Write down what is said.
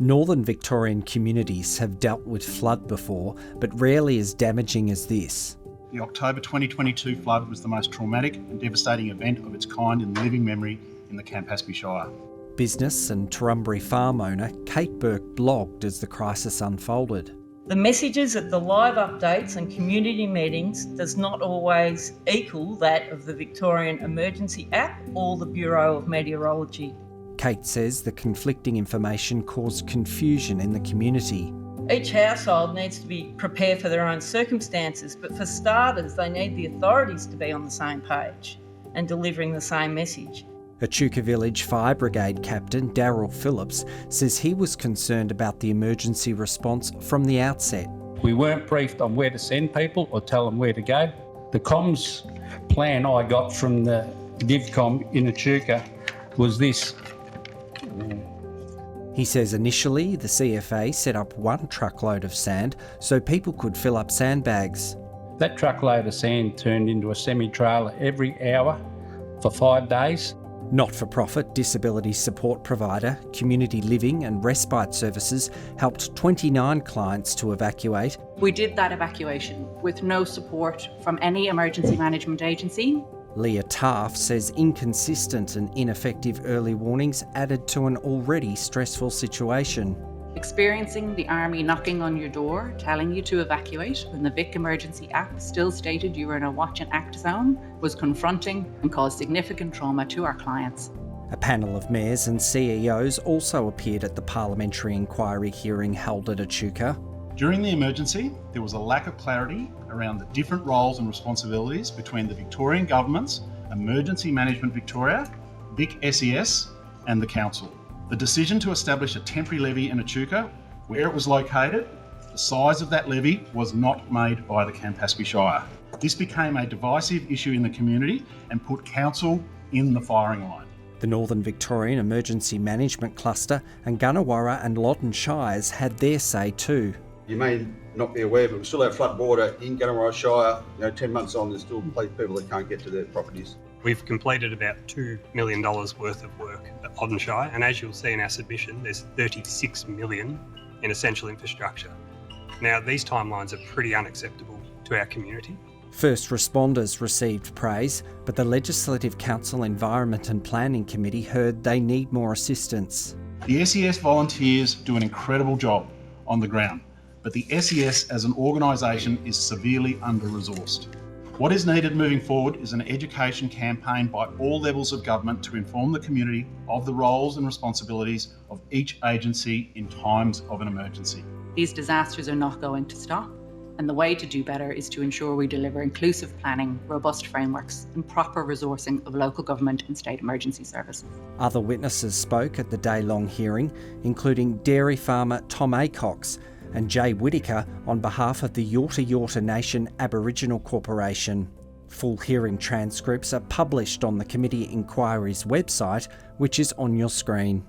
Northern Victorian communities have dealt with flood before, but rarely as damaging as this. The October 2022 flood was the most traumatic and devastating event of its kind in living memory in the Campaspe Shire. Business and Turrumbry farm owner Kate Burke blogged as the crisis unfolded. The messages at the live updates and community meetings does not always equal that of the Victorian Emergency App or the Bureau of Meteorology. Kate says the conflicting information caused confusion in the community. Each household needs to be prepared for their own circumstances, but for starters, they need the authorities to be on the same page and delivering the same message. Echuca Village Fire Brigade Captain Daryl Phillips says he was concerned about the emergency response from the outset. We weren't briefed on where to send people or tell them where to go. The comms plan I got from the DivCom in Echuca was this. He says initially the CFA set up one truckload of sand so people could fill up sandbags. That truckload of sand turned into a semi-trailer every hour for 5 days. Not-for-profit disability support provider Community Living and Respite Services helped 29 clients to evacuate. We did that evacuation with no support from any emergency management agency. Leah Taff says inconsistent and ineffective early warnings added to an already stressful situation. Experiencing the army knocking on your door, telling you to evacuate when the Vic Emergency App still stated you were in a watch and act zone was confronting and caused significant trauma to our clients. A panel of mayors and CEOs also appeared at the parliamentary inquiry hearing held at Echuca. During the emergency, there was a lack of clarity around the different roles and responsibilities between the Victorian Government's Emergency Management Victoria, Vic SES and the Council. The decision to establish a temporary levy in Echuca, where it was located, the size of that levy was not made by the Campaspe Shire. This became a divisive issue in the community and put Council in the firing line. The Northern Victorian Emergency Management Cluster and Gunnewarra and Loddon Shires had their say too. You may not be aware, but we still have flood water in Gunnewarra Shire. 10 months on, there's still people that can't get to their properties. We've completed about $2 million worth of work at Loddon Shire, and as you'll see in our submission, there's $36 million in essential infrastructure. Now, these timelines are pretty unacceptable to our community. First responders received praise, but the Legislative Council Environment and Planning Committee heard they need more assistance. The SES volunteers do an incredible job on the ground, but the SES as an organisation is severely under-resourced. What is needed moving forward is an education campaign by all levels of government to inform the community of the roles and responsibilities of each agency in times of an emergency. These disasters are not going to stop, and the way to do better is to ensure we deliver inclusive planning, robust frameworks and proper resourcing of local government and state emergency services. Other witnesses spoke at the day-long hearing, including dairy farmer Tom Acox and Jay Whittaker on behalf of the Yorta Yorta Nation Aboriginal Corporation. Full hearing transcripts are published on the committee inquiry's website, which is on your screen.